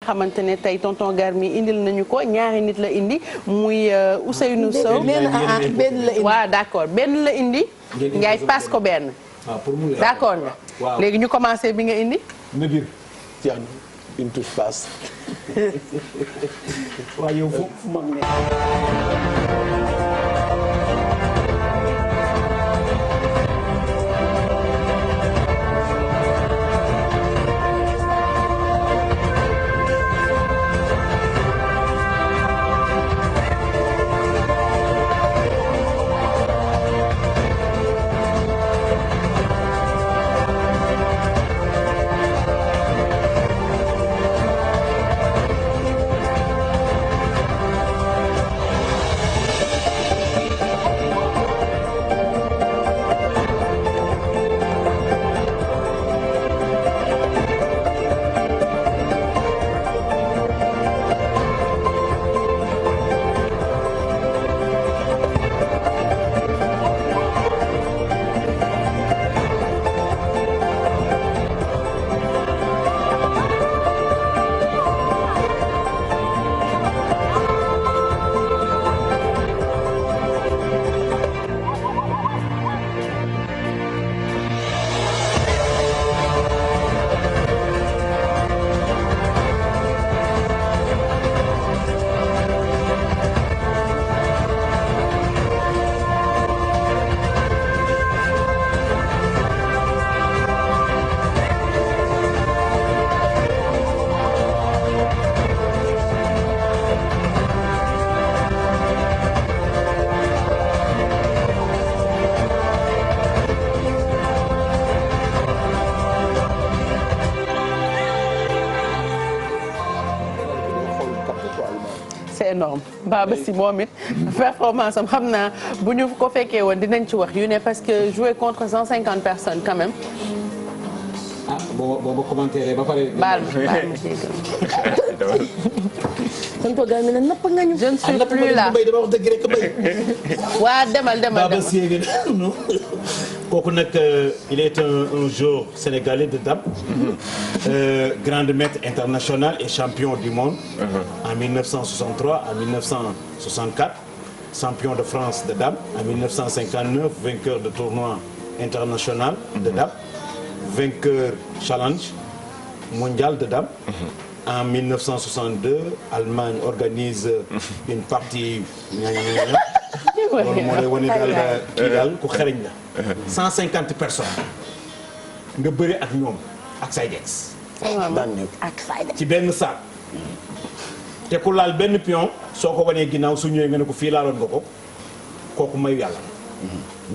xamante ne tey tonton Garmi indil nañu ko ñaari nit la indi muy Ousseynou Sow. benn la indi waaw d'accord benn la indi. ngay paas ko benn. d'accord nga. léegi ñu commencé bi nga indi. Nabir jeex na une touche passe. waaw yow foofu mag ne. c'est énorme Baba si moom it performance am xam naa bu ñu ko fekkee woon dinañ ci wax yu ne parce que jouer contre 150 personnes quand même. ah boo ma commenté ba pare. baal ma dégg tonton Garmi ne napp nga ñu. je ne suis plus là dama wax dëgg rek bay. waa demal. Baba Siégué kooku nag il est un joueur sénégalais de dame. Grand maître international et champion du monde. En 1963 en 1964 champion de France de dame. En 1959 vainqueur de tournoi international de dame. Vainqueur challenge mondial de dame. En 1962 Allemagne organise une partie. loolu moo lay wane daal kii daal ku xereñ la. 150 personnes nga bëri ak ñoom ak say dex. ak say dex ci benn salle. te ku laal benn pion soo ko wanee ginnaaw su ñëwee nga ne ko fii laaloon nga ko kooku mayu yàlla.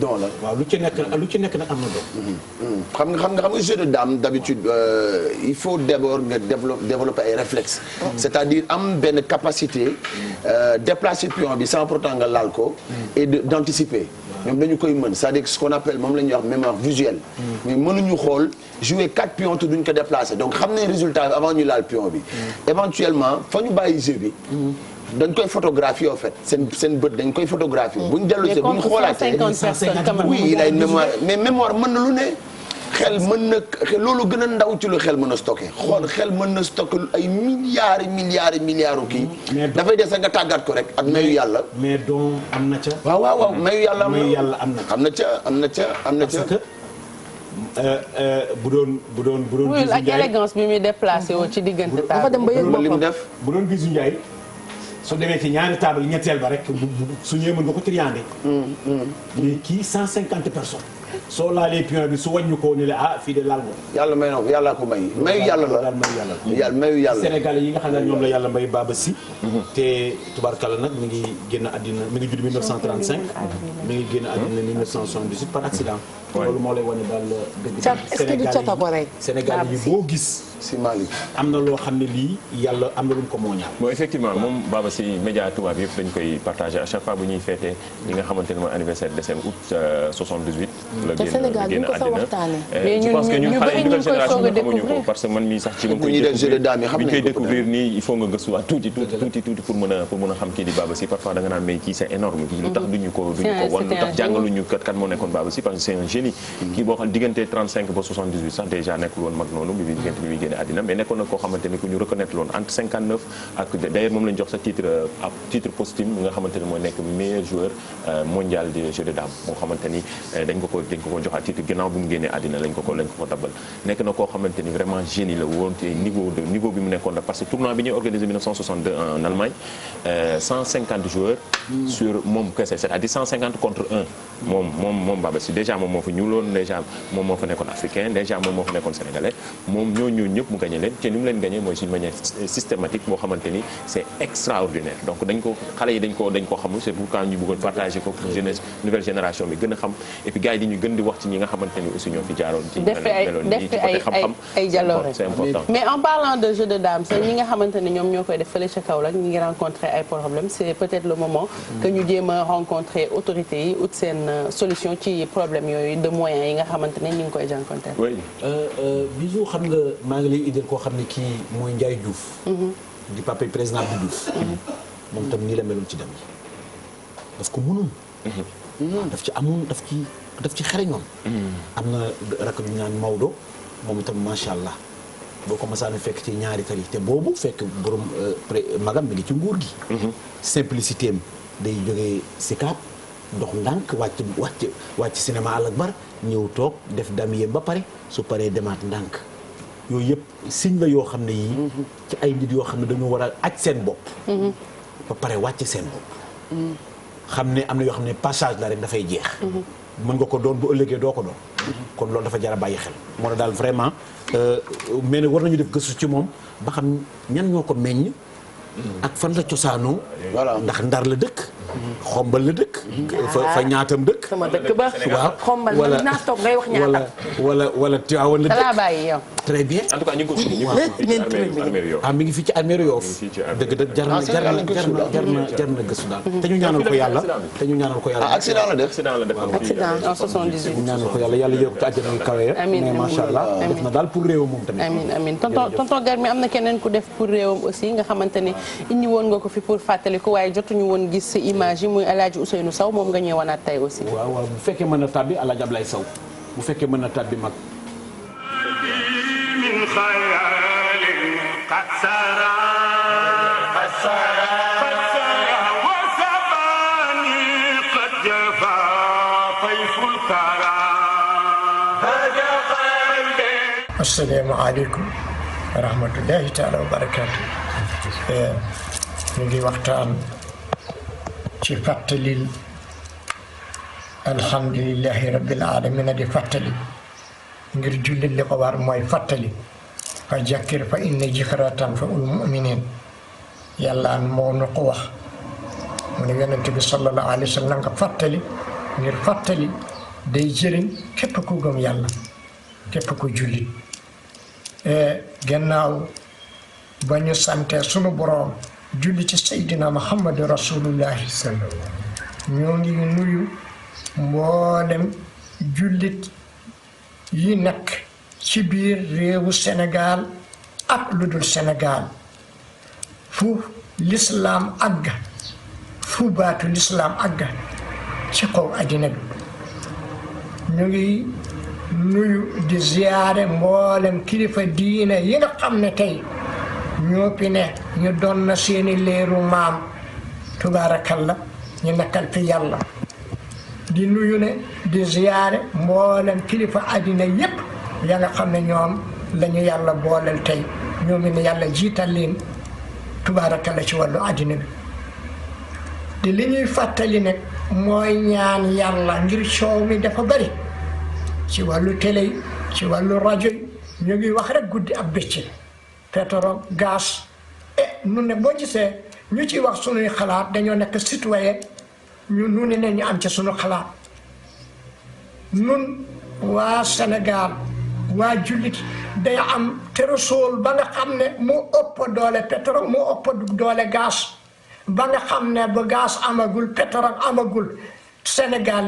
don la waaw lu ci nekk nag am na doon. xam nga jeu de dame d'habitude il faut d'abord nga développer ay réflexes. c'est-à-dire am benn capacité déplacer pion bi sans pourtant nga laal ko. et d'anticiper. ñoom dañu koy mën c'est-à-dire ce qu'on appelle moom la ñuy wax mémoire visuelle. mais mënuñu xool jouer 4 pions te duñ ko déplacer donc xam nañ résultat bi avant ñu laal pion bi. éventuellement fa ñu bàyyi jeu bi. dañ koy photographier en fait seen bët dañ koy photographier. bu ñu dellu see bu ñu xoolaatee oui il a une mémoire mais mémoire mën na lu ne. xel mën na loolu gën a ndaw ci lu xel mën a stocké xool xel mën na stocké ay milliards kii. dafay des nga tàggat ko rek ak mayu yàlla. mais doom am na ca. waaw mayu yàlla am na ca. parce que bu doon. oui ak élégance bi muy déplacé woo ci diggante dafa dem ba yëg boppam li mu def. bu doon Bijou Ndiaye su demee ci ñaari table ñetteel ba rek su ñëwee mën nga ko triandé. mais kii 150 personnes. soo laalee pion bi su wàññi ko ne la ah fii de laal nga. yàlla may na ko yàlla ko may. mayu yàlla la mayu yàlla. Sénégalais yi nga xam ne ñoom la yàlla may Baba Sy. te tubarkalla nag mi ngi génn àddina mi ngi judd 1935. mi ngi génn àddina 1978 par accident. loolu moo lay wane daal dëgg. est-ce que du cata ko rek. Sénégal yi boo gis. si Mali. am na loo xam ne lii yàlla am na lu mu ko mooñaal. bon effectivement moom Baba Sy média tubaab yëpp dañ koy partagé à chaque fois bu ñuy fêté li nga xamante ne mooy anniversaire décembre août 78. la génn àddina. mais je pense que ñun xale yi nouvelle génération ñu xamuñu ko parce que man mii sax ci bi ñu koy découvrir nii il faut nga gëstuwaat tuuti pour mën a xam kii di Baba Sy parfois da nga naan mais kii c'est énorme kii lu tax duñu ko wan lu tax jàngaluñu kan moo nekkoon Baba Sy parce que c'est un génie kii boo xam diggante 35 ba 78 sax déjà nekkul woon mag noonu bi diggante bi muy génne àddina mais nekkoon na koo xamante ni ku ñu reconnaître loon entre 59 ak d'ailleurs moom lañ jox sa titre posthume nga xamante ni mooy nekk meilleur joueur mondial des jeux de dames moo xamante ni dañ ko joxaat titre ginnaaw bu mu génnee àddina lañ ko ko tabal nekk na koo xamante ni vraiment génie la woon te niveau bi mu nekkoon la parce que tournoi bi ñuy organisé 1962 en Allemagne 150 joueurs sur moom kese c'est-à-dire 150 contre 1 moom Baba Sy déjà moom moo fa ñuuloon déjà moom moo fa nekkoon africain déjà moom moo fa nekkoon sénégalais moom ñooñu ñëpp mu gagné leen te ni mu leen gagné mooy d'une manière systématique boo xamante ni c'est extraordinaire donc xale yi dañ ko xamul c'est pourquoi ñu bëggoon partager ko pour jeunesse nouvelle génération bi gën a xam et puis gars yi di ñu gën di wax ci ñi nga xamante ni aussi ñoo fi jaaroon ci meloon nii ci côté xam-xam c'est important mais en parlant de jeu de dames c'est ñi nga xamante ni ñoom ñoo koy def fële ca Kaolack ñi ngi rencontrer ay problèmes c'est peut-être le moment que ñu jéem a rencontrer autorités yi ut seen solution ci problème yooyu de moyens yi nga xamante ne ñu ngi koy jànkonteel. oui Bijou xam nga maa ngi lay idée koo xam ne kii mooy Ndiaye Diouf. di papa président bi Diouf. moom tam nii la meloon ci dem yi daf ko mënoon. daf ci amoon daf ci xereñoon. am na rakk ñu naan Maodo moom itam macha allah boo ko masaan fekk ci ñaari tali te boobu fekk borom magam mi ngi ci nguur gi. simplicité am day jógee Sicap dox ndànk wàcc cinéma Al Akbar ñëw toog def damiyee ba pare su paree demaat ndànk yooyu yëpp signe la yoo xam ne yii. ci ay nit yoo xam ne dañoo war a aj seen bopp. ba pare wàcc seen bopp. xam ne am na yoo xam ne passage la rek dafay jeex. mën nga ko doon bu ëllëgee doo ko doon. kon loolu dafa jar a bàyyi xel. moo ne daal vraiment mais nag war nañu def gëstu ci moom ba xam ñan ñoo ko meññ. ak fan la cosaanoo. voilà ndax Ndar la dëkk. xombal la dëkk. fa ñaatam dëkk. sama dëkk ba. waaw xombal man naa toog ngay wax ñaatam. wala Tivaouane la dëkk. dalaa bàyyi yow. très bien. en tout cas ñu ngi ko suñu armée Yoff. mi ngi fii ci armée Yoff. dëgg jar na gëstu daal. te ñu ñaanal ko yàlla. accident la def. accident en 78. ñu ñaanal ko yàlla yëg ko àjjana yu kawe ya. amiin mais macha allah def na daal pour réewam moom tamit. amiin tonton Garmi am na keneen ku def pour réewam aussi nga xamante ne indi woon nga ko fi pour fàttali ko waaye jotuñu woon gis image yi muy El Hadj Ousseynou Sow moom nga ñëw wanaat tey aussi. waaw bu fekkee mën na tàbbi El Hadj Ablaye Sow bu fekkee mën na tàbbi mag. asalaamaaleykum wa rahmatullahi taala wa barakaatu. ñu ngi waxtaan ci fàttalil alhamdulillahi rabbil alamin di fàttali ngir jullit li ko war mooy fàttali fa jakkir fa inna zikra tanfa'ul mu'minin yàlla moo nu ko wax mu ne yonent bi sallallahu alayhi wa sallam nga fàttali ngir fàttali day jëriñ képp ku gëm yàlla képp ku jullit gannaaw ba ñu sante sunu boroom julli ci Seydina Muhammadu Rasulullahi ñoo ngi nuyu mboolem jullit yi nekk ci biir réewu Sénégal ak lu dul Sénégal fu lislaam àgg fu baatu lislaam àgg ci kaw àddina bi ñu ngi nuyu di ziyaare mboolem kilifa diine yi nga xam ne tey ñoo fi ne ñu doon na seeni leeru maam tubaarakalla ñu nekkal fi yàlla di nuyu ne di ziyaare mboolem kilifa àddina yépp ya nga xam ne ñoom lañu yàlla booleel tey ñoom ne yàlla jiital leen tubaarakalla ci wàllu àddina bi di li ñuy fàttali nag mooy ñaan yàlla ngir coow mi dafa bari ci wàllu télé ci wàllu rajo ñu ngi wax rek guddi ak bëccëg pétrole gaz nun ne boo gisee ñu ciy wax sunuy xalaat dañoo nekk citoyen nu ne ñu am ci sunu xalaat nun waa Sénégal waa jullit day am térésool ba nga xam ne moo ëpp doole pétrole moo ëpp doole gaz ba nga xam ne ba gaz amagul pétrole amagul Sénégal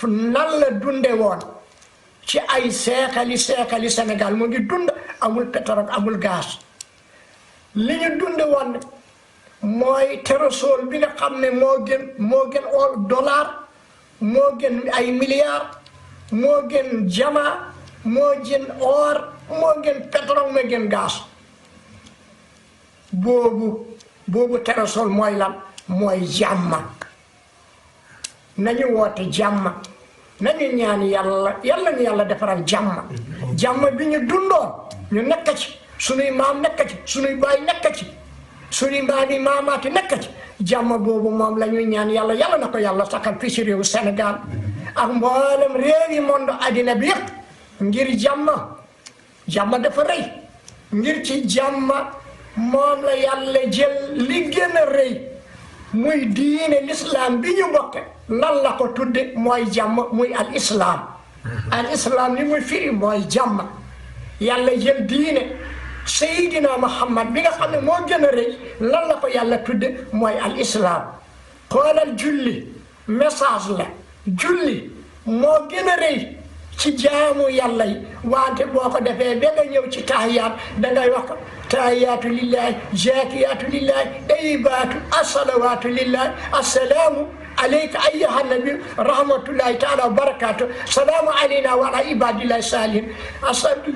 nan la dunde woon ci ay seekali Sénégal mu ngi dund amul pétrole amul gaz li ñu dunde woon mooy térosol bi nga xam ne moo gën dollar moo gën ay milliards moo gën jama moo gën or moo gën pétrole moo gën gaz boobu térosol mooy lan mooy jàmm nañu woote jàmm nañu ñaan yàlla ñu yàlla defaral jàmm bi ñu dundoon ñu nekk ci sunuy maam nekk ci sunuy baay nekk ci sunuy maamaati nekk ci jàmm boobu moom la ñuy ñaan yàlla na ko yàlla sakkal fii ci réewu Sénégal ak mboolem réew yi monde addina bi yëpp ngir jàmm dafa rëy ngir ci jàmm moom la yàlla jël li gën a rëy muy diine l'islam bi ñu bokk lan la ko tudde mooy jàmm muy al islam li muy firi mooy jàmm yàlla jël diine Seydina Muhammad bi nga xam ne moo gën a rëy lan la ko yàlla tudde mooy al islam xoolal julli message la julli moo gën a rëy ci jaamu yàlla yi wante boo ko defee ba nga ñëw ci tahiyaat dangay wax tahiyaatu lillahi zakiyaatu lillahi tayibaatu asalawaatu lillahi assalaamu alayka ayyuha nabi rahmatullahi taala wa barakatu salaamu alayna wa ala ibadillahi salihin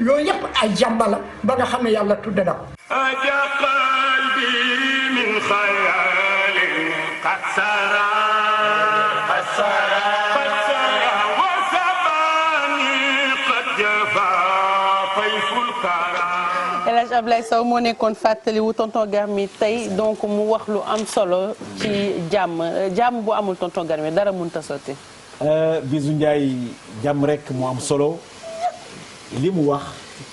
yooyu yëpp ay jàmm la ba nga xam ne yàlla tudde na ko aja qalbi min xayalin qad sara El Hadj Ablaye Sow moo nekkoon fàttali wu tonton Garmi tey donc mu wax lu am solo ci jàmm bu amul tonton Garmi dara mënut a sotti. Bijou Ndiaye jàmm rek mu am solo li mu wax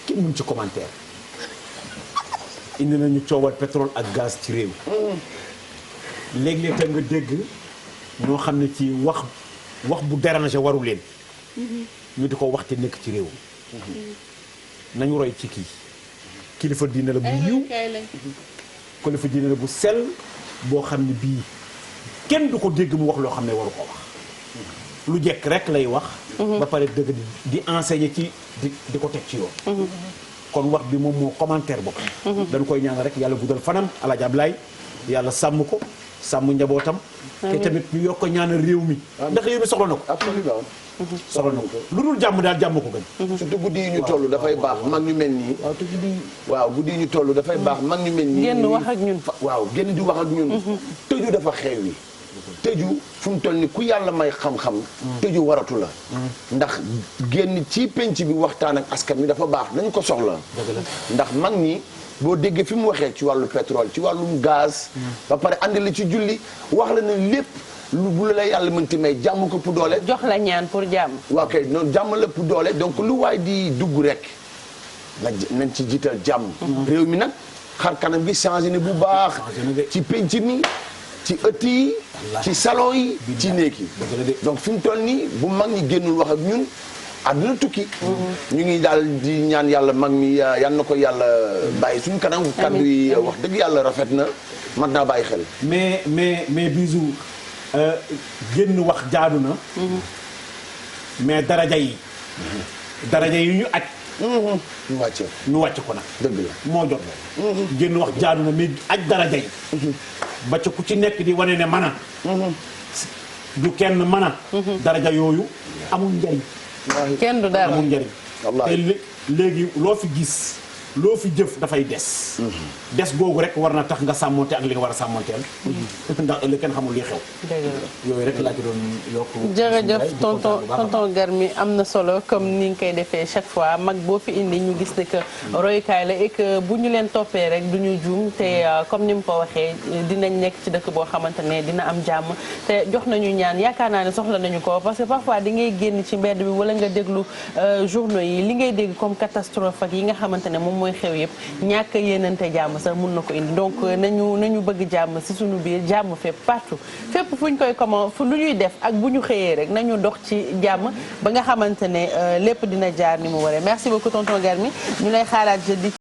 kenn mun ci commentaire indi nañu coowal pétrole ak gaz ci réew léeg-léeg tam nga dégg ñoo xam ne ci wax bu déranger waru leen ñu di ko wax te nekk ci réew nañu roy ci kilifa diine la bu yiw kilifa diine la bu sell boo xam ne bii kenn du ko dégg mu wax loo xam ne waru ko wax lu jekk rek lay wax ba pare dëgg di enseigner ci di ko teg ci yoon kon wax bi moom moo commentaire bopp dañ koy ñaan rek yàlla guddal fanam Alaaji Ablaye yàlla sàmm ko sàmm njabootam te tamit ñu yokk ñaanal réew mi ndax réew mi soxla na ko absolument soxla na ko lu dul jàmm daal jàmm ko gën surtout guddi yi ñu toll dafay baax mag ñu mel nii waaw guddi yi ñu toll dafay baax mag ñu mel nii génn wax ak ñun waaw génn di wax ak ñun tëju dafa xew yi tëju fu mu toll ni ku yàlla may xam-xam tëju waratu la ndax génn ci penc bi waxtaan ak askan wi dafa baax dañ ko soxla ndax mag ñi boo déggee fi mu waxee ci wàllu pétrole ci wàllum gaz ba pare andi la ci julli wax la ne lépp lu bu la yàlla mënti may jàmm ko pour doole jox la ñaan pour jàmm waaw kay noonu jàmm la pour doole donc lu waay di dugg rek nañ ci jiital jàmm réew mi nag xar kanam gi changé ne bu baax ci penc mi ci ëtt yi ci salon yi ci néeg yi donc fi mu toll nii bu mag ñi génnul wax ak ñun àdduna tukki ñu ngi daal di ñaan yàlla mag mi yal na ko yàlla bàyyi suñu kanam kaddu yi wax dëgg yàlla rafet na mat naa bàyyi xel mais Bijou génn wax jaadu na mais daraja yi ñu aj ñu wàcc ko nag dëgg la moo jot génn wax jaadu na mais aj daraja yi ba ca ku ci nekk di wane ne mana du kenn mana daraja yooyu amul njariñ kenn du dara amul njariñ te léegi loo fi gis loo fi jëf dafay des des googu rek war na tax nga sàmmonte ak li nga war a sàmmonteel ndax ëllëg kenn xamul li xew yooyu rek laa ci doon yokk jërëjëf tonton Garmi am na solo comme ni nga koy defee chaque fois mag boo fi indi ñu gis ne que royukaay la et que bu ñu leen toppee rek du ñu juum te comme ni mu ko waxee dinañ nekk ci dëkk boo xamante ne dina am jàmm te jox nañu ñaan yaakaar naa ne soxla nañu ko parce que parfois di ngay génn ci mbedd bi wala nga déglu journaux yi li ngay dégg comme catastrophe ak yi nga xamante ne moom mooy xew yëpp ñàkk yéenante jàmm sax mun na ko indi donc nañu bëgg jàmm si suñu biir jàmm fépp partout fépp fu ñu koy comment fu lu ñuy def ak bu ñu xëyee rek nañu dox ci jàmm ba nga xamante ne lépp dina jaar ni mu waree merci beaucoup tonton Garmi ñu lay xaaraat jeudi